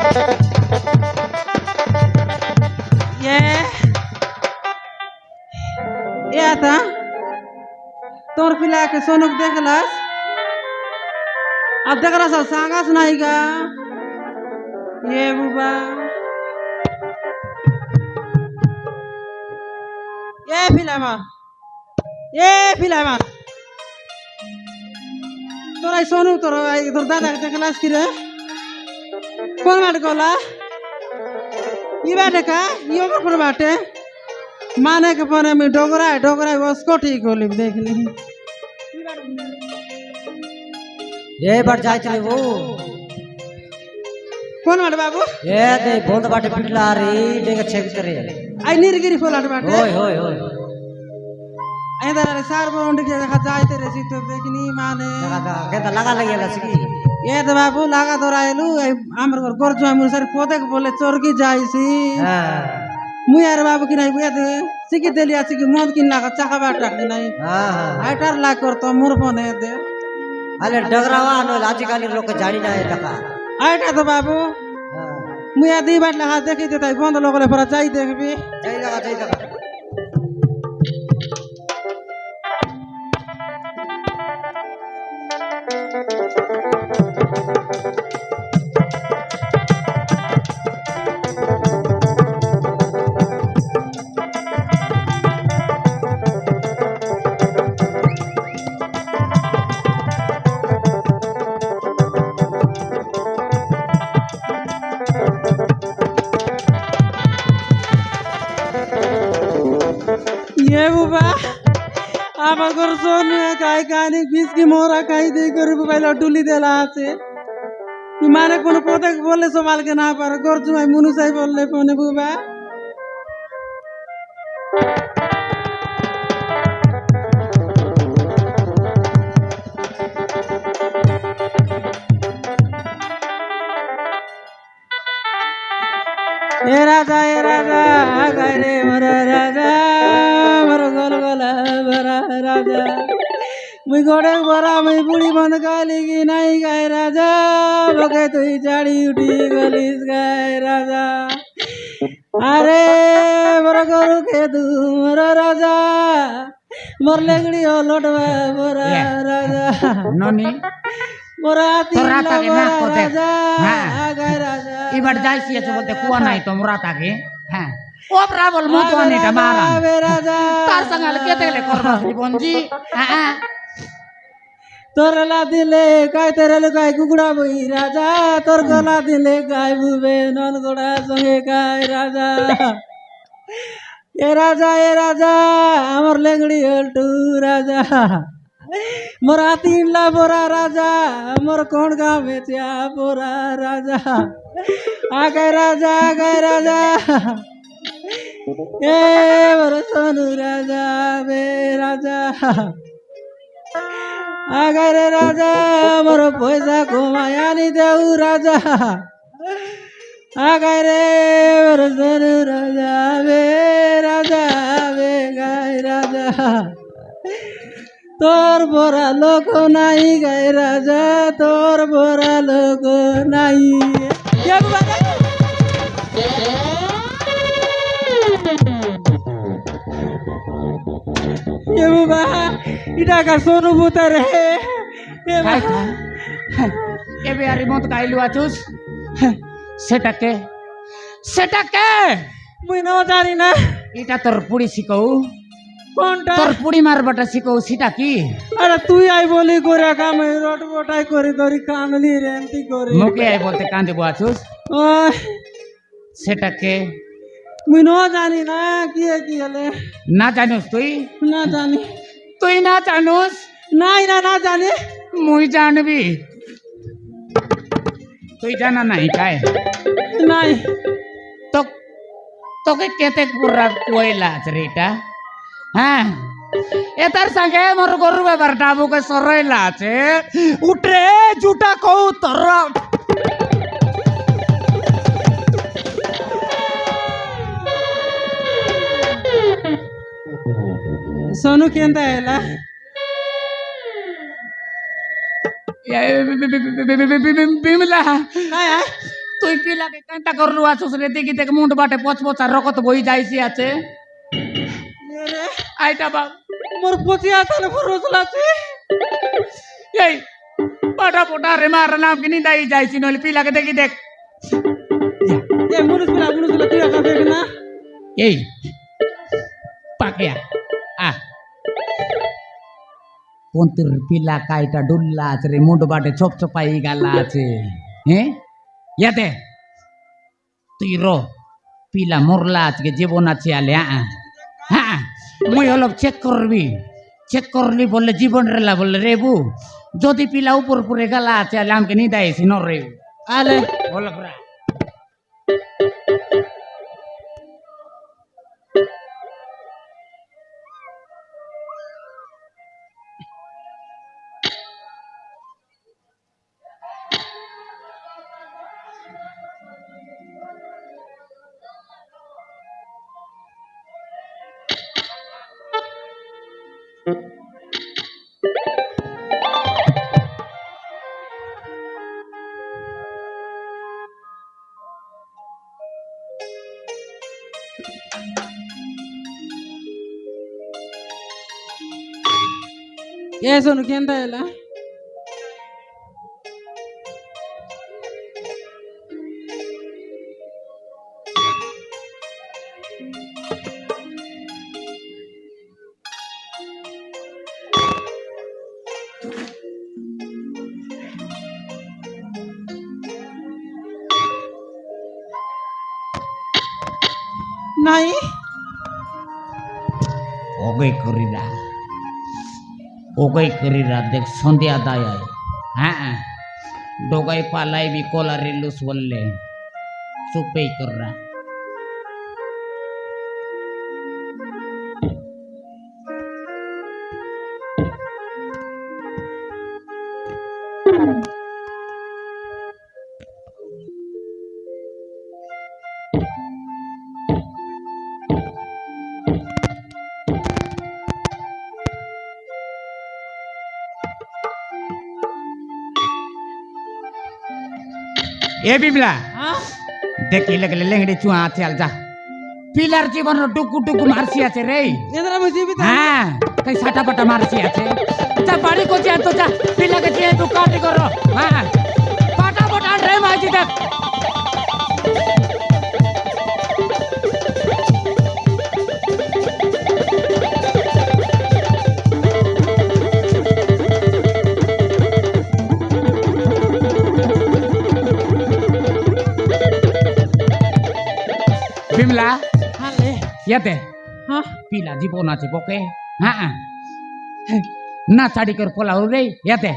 ये आता तोर पिला के सोनू के देखलस अब देखला सब सांगास नहीं का ये बुबा ये फिल्म तोरा सोनू तोर दादा के देखलस की रे कौन बाटे कोला ये बाटे का ये पर बाटे माने के पने में डोगरा उसको ठीक होली देख ली ये बार जाय चले वो कौन बाटे बाबू ये दे बोंद बाटे पिटला रे देख छेक करे आई नीरगिरी फोलाट बाटे होय होय होय आई दारे सार बोंड के देखा जाय तेरे सी तो देखनी माने के लगा लगेला सकी ये तो बाबू लगा दोरायलू हमर घर गोरजो हमर सर पोते के बोले चोरकी जाईसी हां मु यार बाबू की नहीं बुया दे सिकी देलिया सिकी मोद की ना चाका बाटा नहीं हां हां आइटर ला कर तो मोर फोने दे अरे डगरावा नो आजकल लोग जानी ना है दका आइटा तो बाबू हां मु या दी बाट लगा देखी देता बंद लोग ले पर जाई देखबी जाई दका ये बुबा आप अगर सोन काय कानी बीस की मोरा काई दे कर बुबा लड्डूली देला से माने कोन पोते बोले संभाल के ना पर गोरजू आई मुनु साई बोलले कोने बुबा ए राजा गरे मरा राजा मरो गोल गोल बरा राजा मुई गोड़े बरा मुई बुढ़ी बंद गाली की नहीं गाय राजा बगे तुई झाड़ी उठी गलीस गाय राजा अरे मरो गोरु के दू मरो राजा मोर लेगड़ी हो लोटवा बरा राजा नोनी मोरा तोरा ताके ना कोते राजा गाय राजा इबार जाइसी আছে বলতে কুয়া নাই তো মোরা তাকে হ্যাঁ ও ব্রাবল মু তো নেটা মারা राजा তার সঙ্গে কেতে গেলে করবা জীবনজি হ্যাঁ तोर ला दिले काय तेरे ले काय कुकुड़ा बई राजा तोर गला दिले काय बुबे नन गोड़ा संगे काय राजा ए राजा हमर लेंगड़ी हल्टू राजा मोरा तीन ला बोरा राजा मोर कौन गाँव में त्या बोरा राजा आ गए राजा ए मोर सोनू राजा बे राजा आ गए रे राजा मोर पैसा घुमाया नहीं देऊ राजा आ गए रे मोर सोनू राजा बे गाय राजा तोर बोरा लोग नहीं गए राजा तोर बोरा लोग नहीं ये बुबा इटा का सोनू बुतर है এবে আর মত কাইলু আছুস সেটাকে मुई न जानी ना এটা তোর পুড়ি শিখাও কোনটা তোর পুড়ি মারবাটা শিখাও সেটা কি अरे तू आई बोली गोरा काम रोट बोटाई करी दरी कानली रेंती करी মুখে আই বলতে কাঁদে বাছুস ओए সেটাকে मुई न जानी ना किए ले না জানোস তুই ना जानी তুই না জানোস ना जानी মুই জানবি তুই জানা নাই কাই नहीं তো তোকে কেতে পুরা কইলা আছে রে এটা হ্যাঁ এটার সঙ্গে মোর গরু ব্যাপারটা বুকে সরাইলা আছে উঠরে জুটা কও তোর सोनू केंता हैला বিমলা काय तू তুই পিলাকে কেনটা করলু আসুস রে দেখি দেখ মুন্ড বাটে পচপচা রকত বই যাইছি আছে রে আইটা বাপ মোর পচিয়া তালে ফরজ আছে এই পাটা পোটা রে মার নাম কি নিদাই যাইছি নইলে পিলাকে দেখি দেখ এ মুনুস পিলা তুই একা দেখ না এই পাকিয়া আ কোনতির পিলা কাইটা ডুল্লা আছে রে মুন্ড বাটে ছোপ ছোপাই গালা আছে হ্যাঁ ইয়াতে তুই রো পিলা মরলা আজকে জীবন আছে আলে হ্যাঁ মুই অলপ চেক করলি বললে জীবন রেলা বললে রেবু যদি পিলা উপর পুরে গালা আছে আলে আমাকে নিদাইছি ন রে আলে বল পুরা এ শোন কেনটা এলা নাই ওগই করিরা দেখ সন্ধ্যা দায় হ্যাঁ ডোগাই পালাই বি কোলা রিলুস বললে চুপেই কররা এ বিমলা হ্যাঁ দেখি লাগলে লেংড়ে চুয়া আছে আল যা পিলার জীবন টুকু টুকু মারছি আছে রে এদের আমি জীবিত হ্যাঁ কই সাটা পাটা মারছি আছে যা বাড়ি কোচে তো যা পিলাকে দিয়ে একটু কাটি করো হ্যাঁ পাটা পাটা রে মাঝি দেখ বিমলা হালে ইয়াতে হ্যাঁ পিলা জীবন আছে বকে হ্যাঁ না চাড়ি করে পোলাও রে ইয়াতে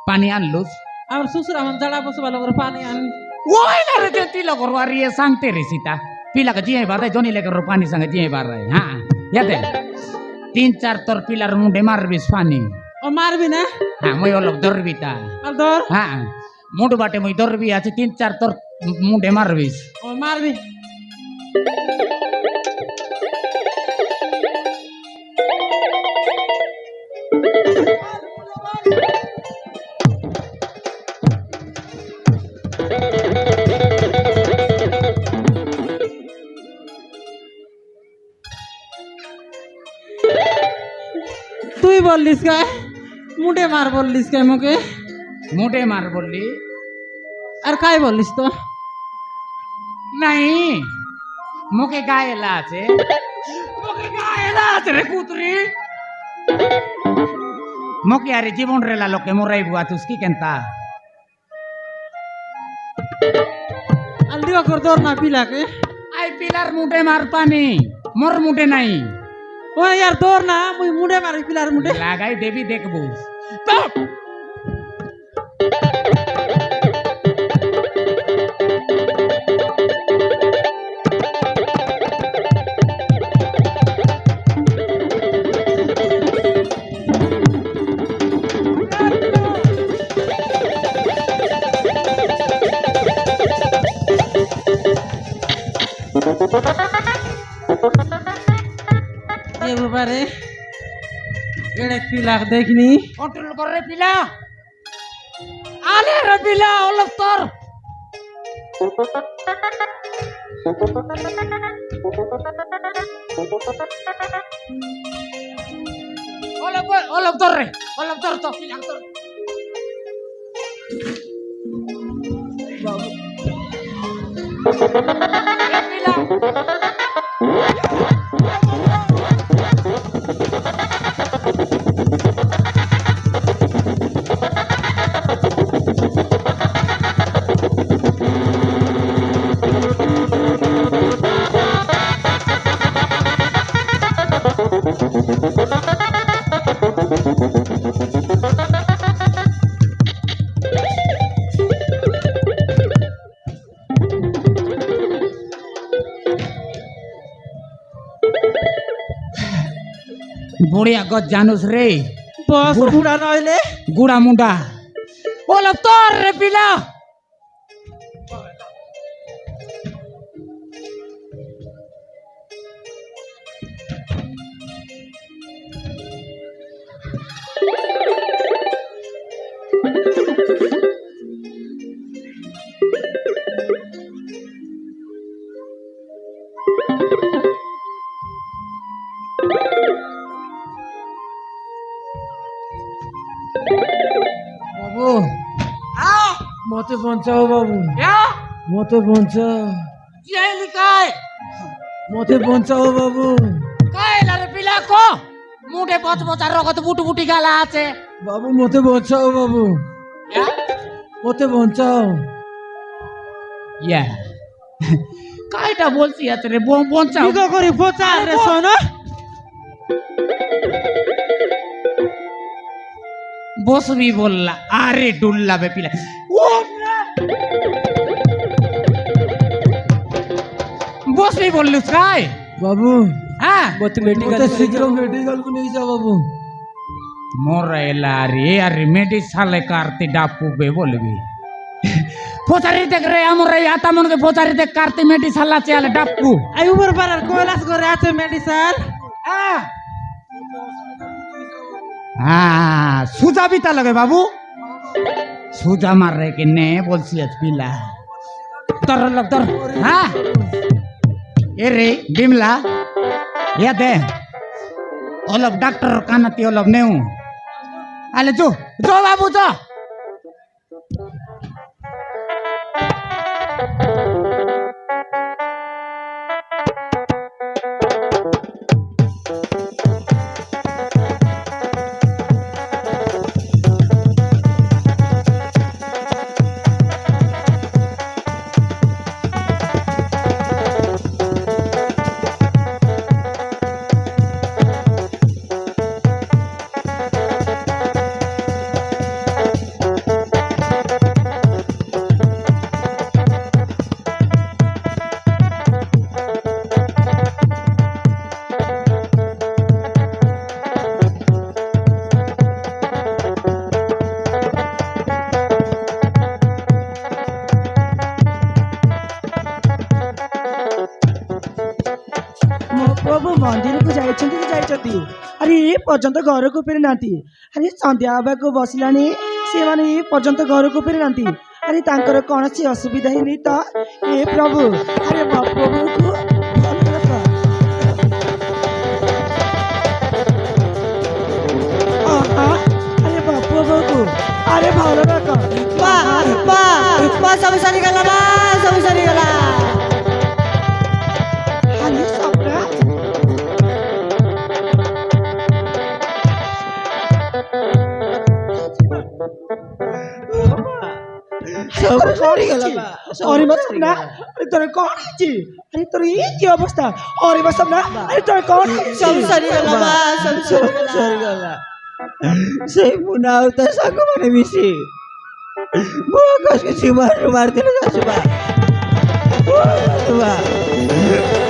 পানি আনলুস আর শ্বশুর আমার জাড়া বসে ভালো করে পানি আন ওই না রে যে তিলা করো আর ইয়ে সাংতে রে সীতা পিলাকে জিয়ে বাদে জনি লেগে পানি সঙ্গে জিয়ে বার রে হ্যাঁ ইয়াতে 3-4 তোর পিলার মুন্ডে মারবিস পানি ও মারবি না হ্যাঁ মই অলপ ধরবি তা আর ধর হ্যাঁ মুন্ড বাটে মই ধরবি আছে 3-4 তোর মুন্ডে মারবিস ও মারবি তুই বললিস গায়ে মুটে মার বললিস গায়ে মুখে মুন্ডে মার বললি আর কাই বললিস তো নাই মুখে গায়েলা আছে মুখে গায়েলা আছে রে কুতরি মুখে আরে জীবন রেলা লোকে মোরাই বুয়া তুসকি কেনতা আর লিও কর দর না পিলাকে আই পিলার মুটে মার পানি মোর মুটে নাই ও यार দর না মুই মুড়ে মারি পিলার মুড়ে লাগাই দেবি দেখবো স্টপ এ বাবারে এড়ে পিলাক দেখনি কন্ট্রোল কর রে পিলা আলে রে পিলা অলপ তোর Olop tor re, olop tor to pilang tor. बुढ़िया गज जानूस रे बस बुढ़ा नहले गुड़ा मुंडा ओलब तोर रे पिला बाबू मते बचाओ बाबू या मते बचाओ ये लिखाए मते बचाओ बाबू काय रे पिला को मुंडे बच बचा रगत बुटु बुटी गाला আছে बाबू मते बचाओ बाबू या मते बचाओ या কাইটা বলছি আছে রে বঞ্চা কি করি পচা রে সোনা বসবি বললা আরে ডুল্লা বে পিলা ও বসবি বললুস কাই बाबू হ্যাঁ मते शीघ्र मेडिकल को नहीं जा बाबू मोरेला रे अरे मेडिसाले कार्ती डापू बे बोलबी पोचारी देख रे हमरे आता मन के पोचारी देख कार्ती मेडिसाला चले डापू आई ऊपर पर कोयलास करे आते मेडिसिन हाँ सुजा भी ता लगे बाबू सुजा मार रहे कि ने बोलसी पिला तर लग तर हाँ ए रे बिमला या दे ओलब डॉक्टर कानती ओलब नेऊ आले जो बाबू जो बाबू मंदिर को जाइछन्ती अरे ए पर्यंत घर को फेरि नांती अरे संध्या आबाको बसिलानी से माने ए पर्यंत घर को फेरि नांती अरे तांकर कौनसी असुविधा ही नहीं तो ए प्रभु अरे बाबू को अरे बाबू को अरे भालो रखो सब सरी गला अरे सपना अरे मत ना अरे तोरे कौन है अरे तोरे ये की अवस्था अरे बस ना अरे तोरे कौन सब सरी गला से मुना होता संग माने मिसी वो कस के मार देले जासुबा बा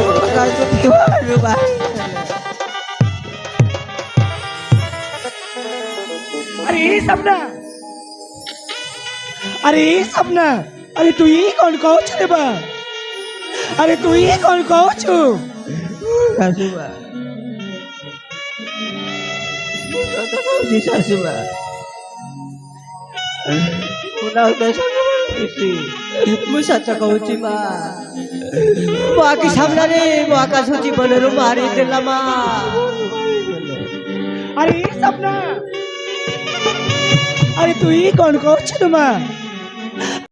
वो कस के मार बा अरे सपना अरे तू ये कौन कहू छे बा अरे तू ये कौन कहू छु जासुबा सासुबा मुना होता संग ମୁଁ ସତ କହୁଛି ମା ମୋ ଆଖି ସାମ୍ନାରେ ମୋ ଆକାଶ ଜୀବନରୁ ମାରିଦେଲା ମା। अरे सपना अरे तू ही कौन कौन माँ